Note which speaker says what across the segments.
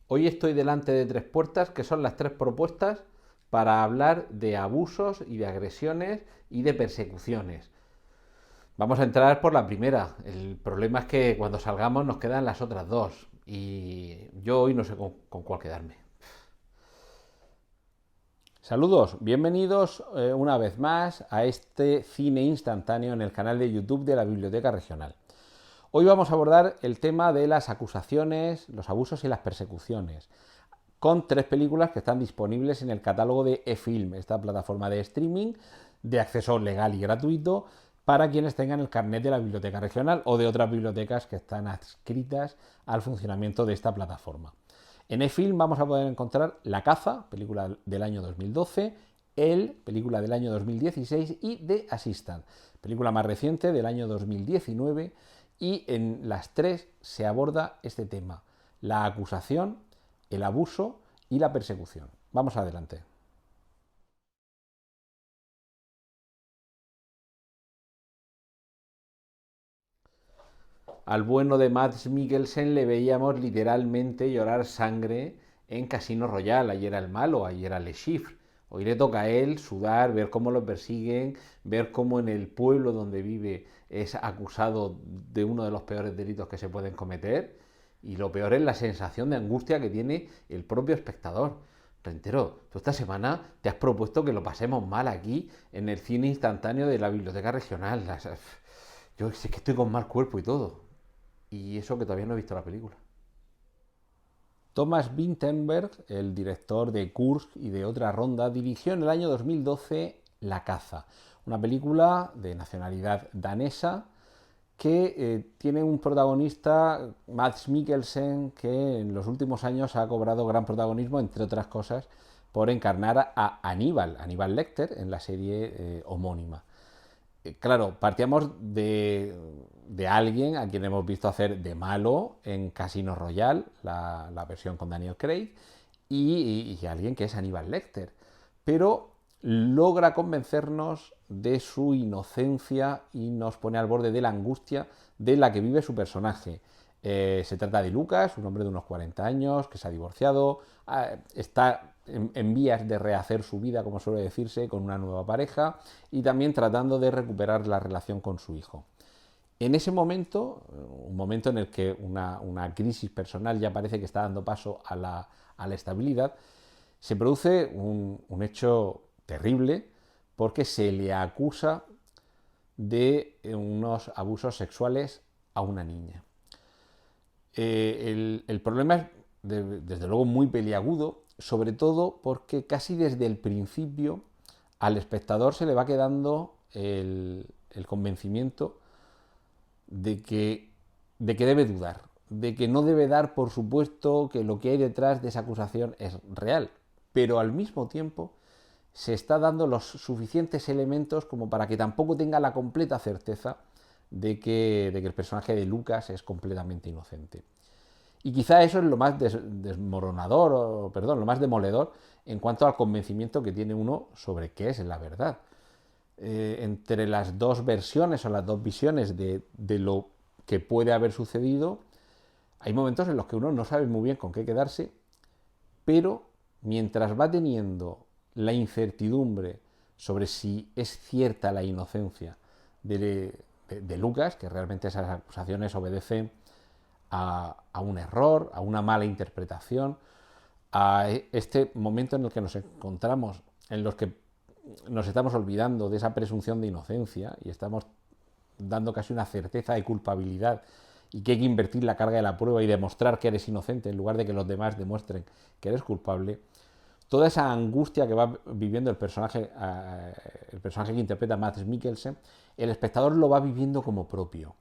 Speaker 1: Hoy estoy delante de tres puertas, que son las tres propuestas para hablar de abusos y de agresiones y de persecuciones. Vamos a entrar por la primera. El problema es que cuando salgamos nos quedan las otras dos y yo hoy no sé con cuál quedarme. Saludos, bienvenidos una vez más a este cine instantáneo en el canal de YouTube de la Biblioteca Regional. Hoy vamos a abordar el tema de las acusaciones, los abusos y las persecuciones, con tres películas que están disponibles en el catálogo de eFilm, esta plataforma de streaming de acceso legal y gratuito para quienes tengan el carnet de la Biblioteca Regional o de otras bibliotecas que están adscritas al funcionamiento de esta plataforma. En eFilm vamos a poder encontrar La caza, película del año 2012, El, película del año 2016 y The Assistant, película más reciente del año 2019, y en las tres se aborda este tema, la acusación, el abuso y la persecución. Vamos adelante. Al bueno de Mads Mikkelsen le veíamos literalmente llorar sangre en Casino Royale. Ayer era el malo, ayer era Le Chiffre. Hoy le toca a él sudar, ver cómo lo persiguen, ver cómo en el pueblo donde vive es acusado de uno de los peores delitos que se pueden cometer. Y lo peor es la sensación de angustia que tiene el propio espectador. Rentero, tú esta semana te has propuesto que lo pasemos mal aquí en el cine instantáneo de la Biblioteca Regional. Yo es que estoy con mal cuerpo y todo. Y eso que todavía no he visto la película. Thomas Vinterberg, el director de Kursk y de Otra Ronda, dirigió en el año 2012 La caza, una película de nacionalidad danesa que tiene un protagonista, Mads Mikkelsen, que en los últimos años ha cobrado gran protagonismo, entre otras cosas, por encarnar a Aníbal Lecter, en la serie homónima. Claro, partíamos de alguien a quien hemos visto hacer de malo en Casino Royale, la versión con Daniel Craig, y alguien que es Aníbal Lecter. Pero logra convencernos de su inocencia y nos pone al borde de la angustia de la que vive su personaje. Se trata de Lucas, un hombre de unos 40 años, que se ha divorciado, está en vías de rehacer su vida, como suele decirse, con una nueva pareja y también tratando de recuperar la relación con su hijo. En ese momento, un momento en el que una crisis personal ya parece que está dando paso a la estabilidad, se produce un hecho terrible porque se le acusa de unos abusos sexuales a una niña. El problema es, desde luego, muy peliagudo, sobre todo porque casi desde el principio al espectador se le va quedando el convencimiento de que debe dudar, de que no debe dar por supuesto que lo que hay detrás de esa acusación es real, pero al mismo tiempo se está dando los suficientes elementos como para que tampoco tenga la completa certeza de que el personaje de Lucas es completamente inocente. Y quizá eso es lo más desmoronador, o, perdón, lo más demoledor en cuanto al convencimiento que tiene uno sobre qué es la verdad. Entre las dos versiones o las dos visiones de lo que puede haber sucedido, hay momentos en los que uno no sabe muy bien con qué quedarse, pero mientras va teniendo la incertidumbre sobre si es cierta la inocencia de Lucas, que realmente esas acusaciones obedecen a un error, a una mala interpretación, a este momento en el que nos encontramos, en los que nos estamos olvidando de esa presunción de inocencia y estamos dando casi una certeza de culpabilidad y que hay que invertir la carga de la prueba y demostrar que eres inocente en lugar de que los demás demuestren que eres culpable, toda esa angustia que va viviendo el personaje que interpreta Mads Mikkelsen, el espectador lo va viviendo como propio.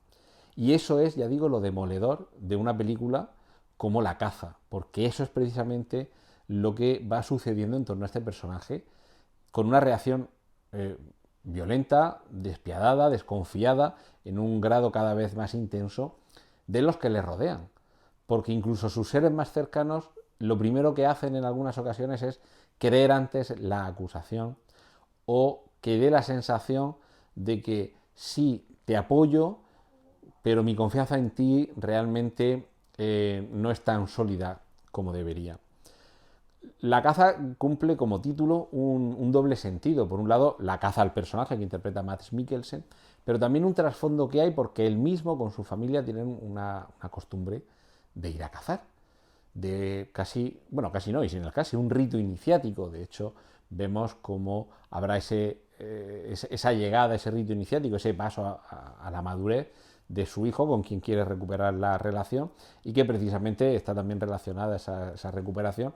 Speaker 1: Y eso es, ya digo, lo demoledor de una película como La caza, porque eso es precisamente lo que va sucediendo en torno a este personaje, con una reacción eh, violenta, despiadada, desconfiada, en un grado cada vez más intenso, de los que le rodean. Porque incluso sus seres más cercanos, lo primero que hacen en algunas ocasiones es creer antes la acusación o que dé la sensación de que sí, te apoyo, pero mi confianza en ti realmente no es tan sólida como debería. La caza cumple como título un doble sentido. Por un lado, la caza al personaje que interpreta Mads Mikkelsen, pero también un trasfondo que hay porque él mismo con su familia tienen una costumbre de ir a cazar. De casi, bueno, casi no, y sin el casi, un rito iniciático. De hecho, vemos cómo habrá esa llegada, ese rito iniciático, ese paso a la madurez de su hijo con quien quiere recuperar la relación y que precisamente está también relacionada esa recuperación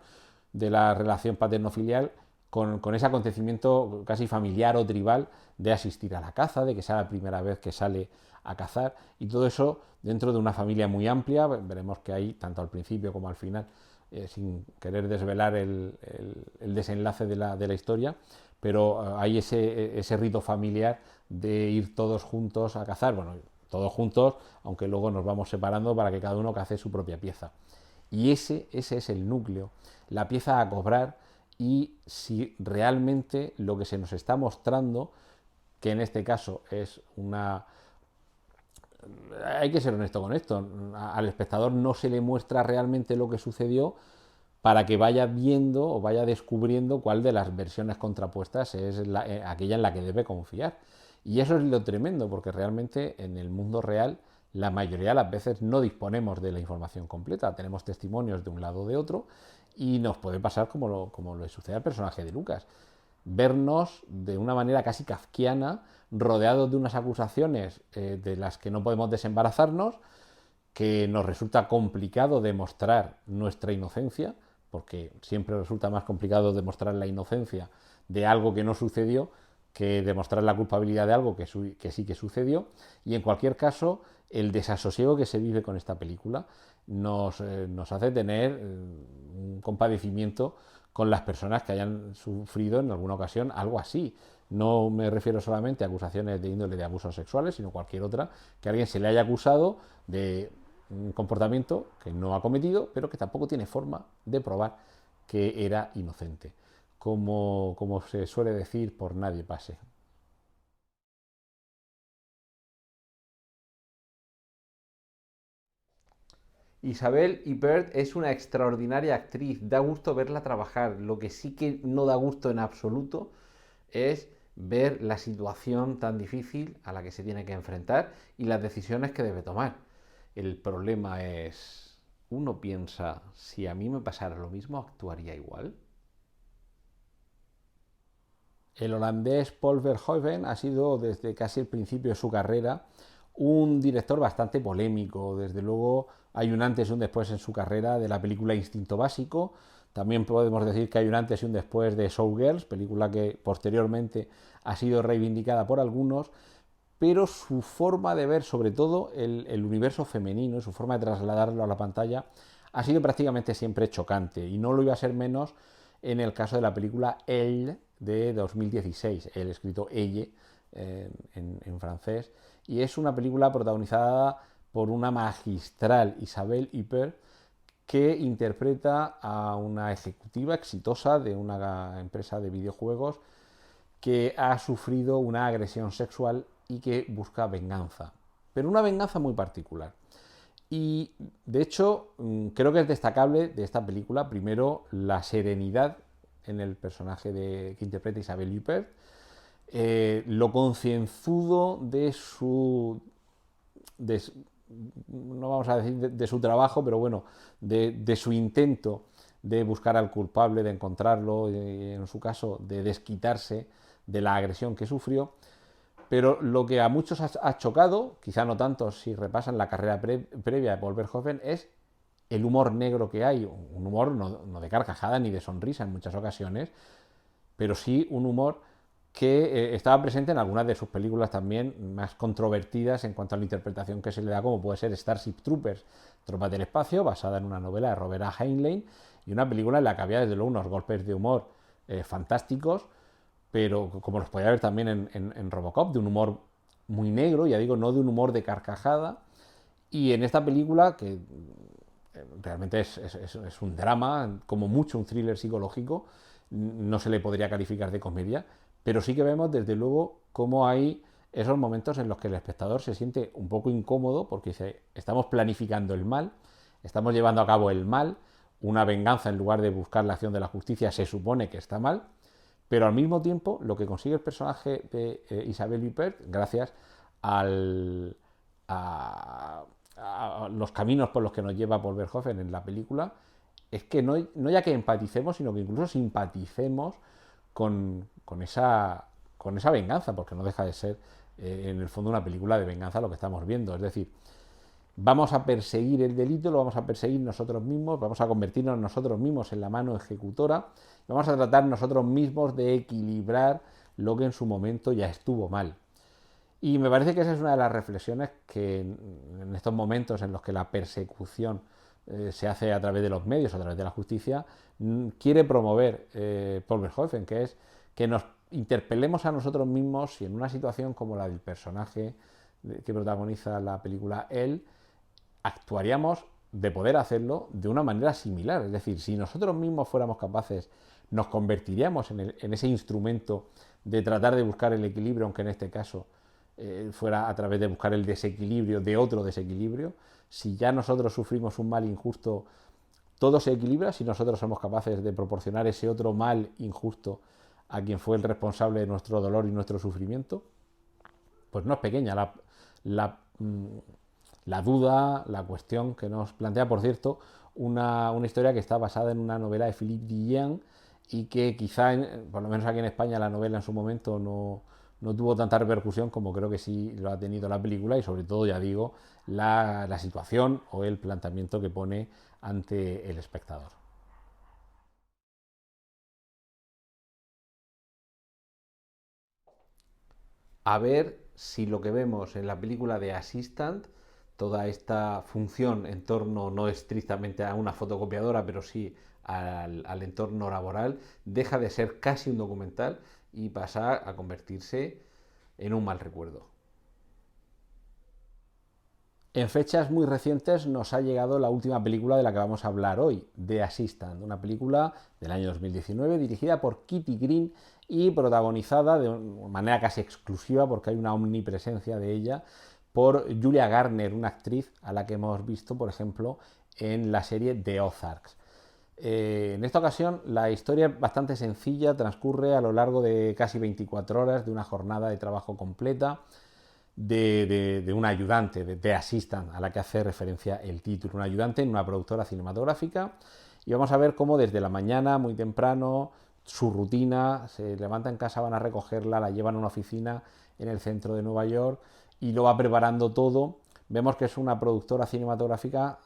Speaker 1: de la relación paterno-filial con ese acontecimiento casi familiar o tribal de asistir a la caza, de que sea la primera vez que sale a cazar, y todo eso dentro de una familia muy amplia. Veremos que hay, tanto al principio como al final, sin querer desvelar el desenlace de la historia, pero hay ese rito familiar de ir todos juntos a cazar, bueno, todos juntos, aunque luego nos vamos separando para que cada uno cace su propia pieza. Y ese es el núcleo, la pieza a cobrar, y si realmente lo que se nos está mostrando, que en este caso es una... Hay que ser honesto con esto, al espectador no se le muestra realmente lo que sucedió para que vaya viendo o vaya descubriendo cuál de las versiones contrapuestas es aquella en la que debe confiar. Y eso es lo tremendo, porque realmente en el mundo real la mayoría de las veces no disponemos de la información completa, tenemos testimonios de un lado o de otro, y nos puede pasar como le sucede al personaje de Lucas, vernos de una manera casi kafkiana, rodeados de unas acusaciones de las que no podemos desembarazarnos, que nos resulta complicado demostrar nuestra inocencia, porque siempre resulta más complicado demostrar la inocencia de algo que no sucedió que demostrar la culpabilidad de algo que sí que sucedió. Y en cualquier caso, el desasosiego que se vive con esta película nos hace tener un compadecimiento con las personas que hayan sufrido en alguna ocasión algo así. No me refiero solamente a acusaciones de índole de abusos sexuales, sino cualquier otra, que a alguien se le haya acusado de un comportamiento que no ha cometido, pero que tampoco tiene forma de probar que era inocente. Como se suele decir, por nadie pase. Isabel Huppert es una extraordinaria actriz, da gusto verla trabajar. Lo que sí que no da gusto en absoluto es ver la situación tan difícil a la que se tiene que enfrentar y las decisiones que debe tomar. El problema es, uno piensa, si a mí me pasara lo mismo, ¿actuaría igual? El holandés Paul Verhoeven ha sido desde casi el principio de su carrera un director bastante polémico. Desde luego hay un antes y un después en su carrera de la película Instinto Básico. También podemos decir que hay un antes y un después de Showgirls, película que posteriormente ha sido reivindicada por algunos, pero su forma de ver, sobre todo el universo femenino, su forma de trasladarlo a la pantalla, ha sido prácticamente siempre chocante, y no lo iba a ser menos en el caso de la película Elle de 2016, el escrito Elle en francés, y es una película protagonizada por una magistral Isabel Huppert, que interpreta a una ejecutiva exitosa de una empresa de videojuegos que ha sufrido una agresión sexual y que busca venganza, pero una venganza muy particular. Y de hecho, creo que es destacable de esta película, primero, la serenidad en el personaje que interpreta Isabel Huppert, lo concienzudo de su, de, no vamos a decir de su trabajo, pero bueno, de su intento de buscar al culpable, de encontrarlo, y en su caso de desquitarse de la agresión que sufrió. Pero lo que a muchos ha chocado, quizá no tanto si repasan la carrera previa de Paul Verhoeven, es el humor negro que hay. Un humor no de carcajada ni de sonrisa en muchas ocasiones, pero sí un humor que estaba presente en algunas de sus películas también más controvertidas en cuanto a la interpretación que se le da, como puede ser Starship Troopers, Tropas del Espacio, basada en una novela de Robert A. Heinlein, y una película en la que había desde luego unos golpes de humor fantásticos, pero como los podía ver también en Robocop, de un humor muy negro, ya digo, no de un humor de carcajada. Y en esta película, que realmente es un drama, como mucho un thriller psicológico, no se le podría calificar de comedia, pero sí que vemos desde luego cómo hay esos momentos en los que el espectador se siente un poco incómodo porque dice, estamos planificando el mal, estamos llevando a cabo el mal, una venganza en lugar de buscar la acción de la justicia, se supone que está mal, pero al mismo tiempo lo que consigue el personaje de Isabelle Huppert, gracias al, a los caminos por los que nos lleva Paul Verhoeven en la película, es que no ya que empaticemos, sino que incluso simpaticemos con esa venganza, porque no deja de ser en el fondo una película de venganza lo que estamos viendo. Es decir, vamos a perseguir el delito, lo vamos a perseguir nosotros mismos, vamos a convertirnos nosotros mismos en la mano ejecutora, vamos a tratar nosotros mismos de equilibrar lo que en su momento ya estuvo mal. Y me parece que esa es una de las reflexiones que en estos momentos en los que la persecución se hace a través de los medios, a través de la justicia, quiere promover Paul Verhoeven, que es que nos interpelemos a nosotros mismos si en una situación como la del personaje que protagoniza la película él, actuaríamos de poder hacerlo de una manera similar. Es decir, si nosotros mismos fuéramos capaces, nos convertiríamos en ese instrumento de tratar de buscar el equilibrio, aunque en este caso fuera a través de buscar el desequilibrio de otro desequilibrio. Si ya nosotros sufrimos un mal injusto, todo se equilibra si nosotros somos capaces de proporcionar ese otro mal injusto a quien fue el responsable de nuestro dolor y nuestro sufrimiento. Pues no es pequeña la duda, la cuestión que nos plantea, por cierto, una historia que está basada en una novela de Philippe Dillon y que quizá, por lo menos aquí en España, la novela en su momento no tuvo tanta repercusión como creo que sí lo ha tenido la película y sobre todo, ya digo, la situación o el planteamiento que pone ante el espectador. A ver si lo que vemos en la película de Assistant, toda esta función en torno no estrictamente a una fotocopiadora, pero sí al entorno laboral, deja de ser casi un documental y pasa a convertirse en un mal recuerdo. En fechas muy recientes nos ha llegado la última película de la que vamos a hablar hoy, The Assistant, una película del año 2019 dirigida por Kitty Green y protagonizada de manera casi exclusiva, porque hay una omnipresencia de ella, por Julia Garner, una actriz a la que hemos visto, por ejemplo, en la serie The Ozarks. En esta ocasión la historia es bastante sencilla, transcurre a lo largo de casi 24 horas de una jornada de trabajo completa de una ayudante, de assistant, a la que hace referencia el título, una ayudante en una productora cinematográfica. Y vamos a ver cómo desde la mañana, muy temprano, su rutina, se levanta en casa, van a recogerla, la llevan a una oficina en el centro de Nueva York y lo va preparando todo. Vemos que es una productora cinematográfica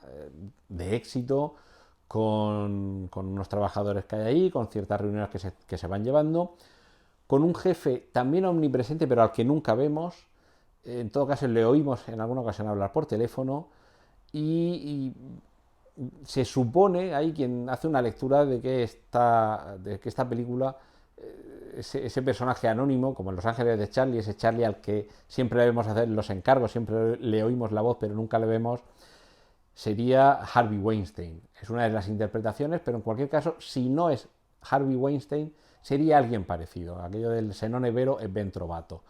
Speaker 1: de éxito, con unos trabajadores que hay ahí, con ciertas reuniones que se van llevando, con un jefe también omnipresente, pero al que nunca vemos. En todo caso, le oímos en alguna ocasión hablar por teléfono y se supone, hay quien hace una lectura de que esta película, ese personaje anónimo, como en Los Ángeles de Charlie, ese Charlie al que siempre le vemos hacer los encargos, siempre le oímos la voz, pero nunca le vemos, sería Harvey Weinstein. Es una de las interpretaciones, pero en cualquier caso, si no es Harvey Weinstein, sería alguien parecido. Aquello del se non è vero e ben trovato.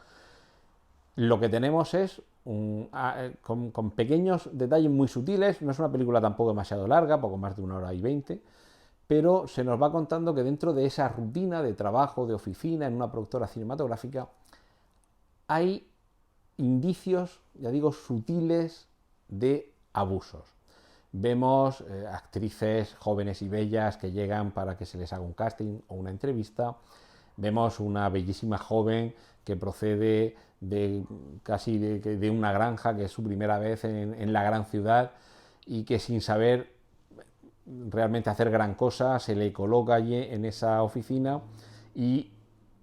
Speaker 1: Lo que tenemos es con pequeños detalles muy sutiles, no es una película tampoco demasiado larga, poco más de 1 hora y 20, pero se nos va contando que dentro de esa rutina de trabajo, de oficina, en una productora cinematográfica, hay indicios, ya digo, sutiles de abusos. Vemos actrices jóvenes y bellas que llegan para que se les haga un casting o una entrevista. Vemos una bellísima joven que procede casi de una granja, que es su primera vez en la gran ciudad y que sin saber realmente hacer gran cosa se le coloca allí en esa oficina y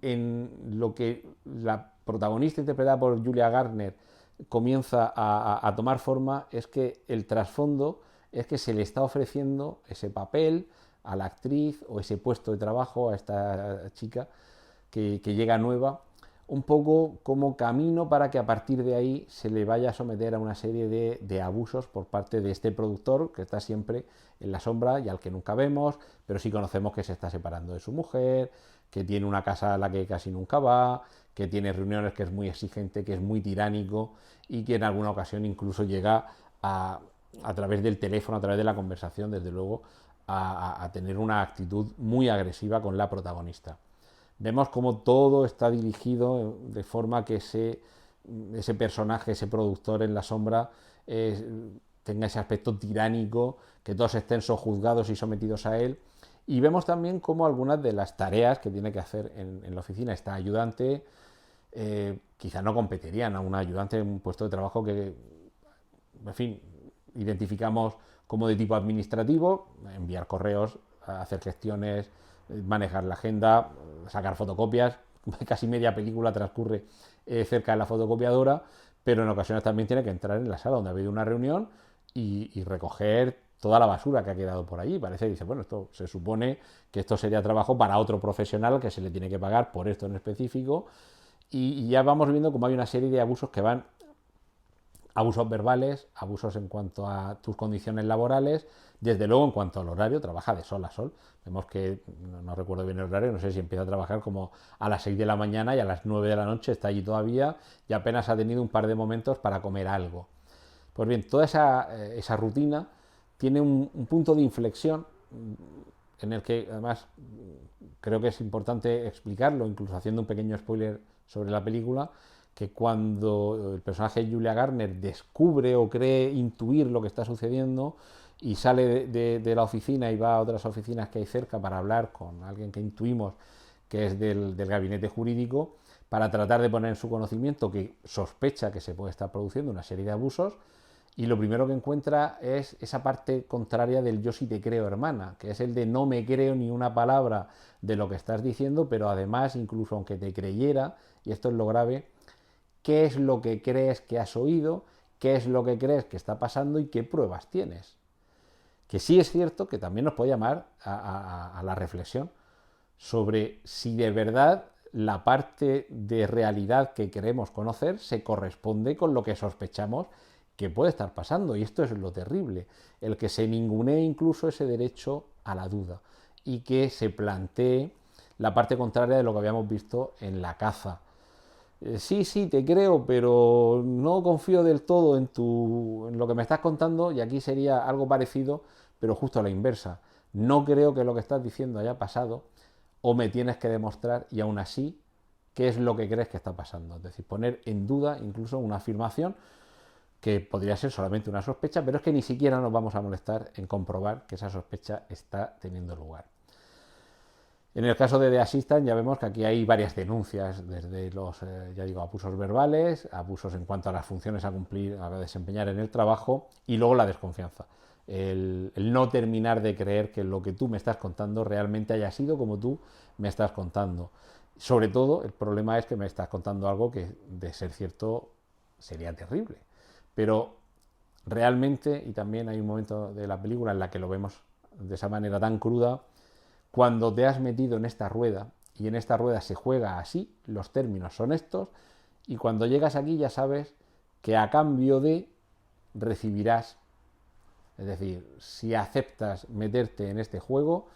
Speaker 1: en lo que la protagonista interpretada por Julia Garner comienza a tomar forma es que el trasfondo es que se le está ofreciendo ese papel a la actriz o ese puesto de trabajo a esta chica que llega nueva, un poco como camino para que a partir de ahí se le vaya a someter a una serie de abusos por parte de este productor que está siempre en la sombra y al que nunca vemos, pero sí conocemos que se está separando de su mujer, que tiene una casa a la que casi nunca va, que tiene reuniones, que es muy exigente, que es muy tiránico y que en alguna ocasión incluso llega a través del teléfono, a través de la conversación, desde luego, a tener una actitud muy agresiva con la protagonista. Vemos como todo está dirigido de forma que ese personaje, ese productor en la sombra, tenga ese aspecto tiránico, que todos estén sojuzgados y sometidos a él. Y vemos también cómo algunas de las tareas que tiene que hacer en la oficina esta ayudante, quizá no competirían a una ayudante en un puesto de trabajo que, en fin, identificamos como de tipo administrativo, enviar correos, hacer gestiones, manejar la agenda, sacar fotocopias. Casi media película transcurre cerca de la fotocopiadora, pero en ocasiones también tiene que entrar en la sala donde ha habido una reunión y recoger toda la basura que ha quedado por allí. Parece que dice, bueno, esto se supone que esto sería trabajo para otro profesional que se le tiene que pagar por esto en específico, y ya vamos viendo cómo hay una serie de abusos que van, abusos verbales, abusos en cuanto a tus condiciones laborales, desde luego en cuanto al horario, trabaja de sol a sol. Vemos que, no recuerdo bien el horario, no sé si empieza a trabajar como a las 6 de la mañana y a las 9 de la noche está allí todavía y apenas ha tenido un par de momentos para comer algo. Pues bien, toda esa rutina tiene un punto de inflexión en el que además creo que es importante explicarlo, incluso haciendo un pequeño spoiler sobre la película, que cuando el personaje de Julia Garner descubre o cree intuir lo que está sucediendo y sale de la oficina y va a otras oficinas que hay cerca para hablar con alguien que intuimos que es del gabinete jurídico, para tratar de poner en su conocimiento que sospecha que se puede estar produciendo una serie de abusos, y lo primero que encuentra es esa parte contraria del yo sí te creo, hermana, que es el de no me creo ni una palabra de lo que estás diciendo, pero además, incluso aunque te creyera, y esto es lo grave, qué es lo que crees que has oído, qué es lo que crees que está pasando y qué pruebas tienes. Que sí es cierto que también nos puede llamar a la reflexión sobre si de verdad la parte de realidad que queremos conocer se corresponde con lo que sospechamos que puede estar pasando. Y esto es lo terrible, el que se ningunee incluso ese derecho a la duda y que se plantee la parte contraria de lo que habíamos visto en La caza. Sí, sí, te creo, pero no confío del todo en lo que me estás contando, y aquí sería algo parecido, pero justo a la inversa. No creo que lo que estás diciendo haya pasado, o me tienes que demostrar, y aún así, qué es lo que crees que está pasando. Es decir, poner en duda incluso una afirmación que podría ser solamente una sospecha, pero es que ni siquiera nos vamos a molestar en comprobar que esa sospecha está teniendo lugar. En el caso de The Assistant ya vemos que aquí hay varias denuncias, desde los, ya digo, abusos verbales, abusos en cuanto a las funciones a cumplir, a desempeñar en el trabajo, y luego la desconfianza. El no terminar de creer que lo que tú me estás contando realmente haya sido como tú me estás contando. Sobre todo, el problema es que me estás contando algo que, de ser cierto, sería terrible. Pero realmente, y también hay un momento de la película en la que lo vemos de esa manera tan cruda, cuando te has metido en esta rueda, y en esta rueda se juega así, los términos son estos, y cuando llegas aquí ya sabes que a cambio de recibirás, es decir, si aceptas meterte en este juego,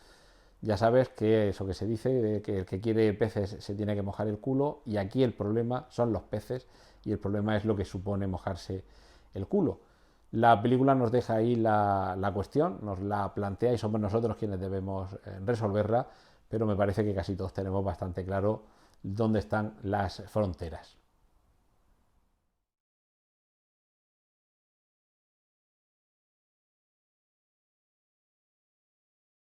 Speaker 1: ya sabes que eso que se dice, de que el que quiere peces se tiene que mojar el culo, y aquí el problema son los peces, y el problema es lo que supone mojarse el culo. La película nos deja ahí la cuestión, nos la plantea y somos nosotros quienes debemos resolverla, pero me parece que casi todos tenemos bastante claro dónde están las fronteras.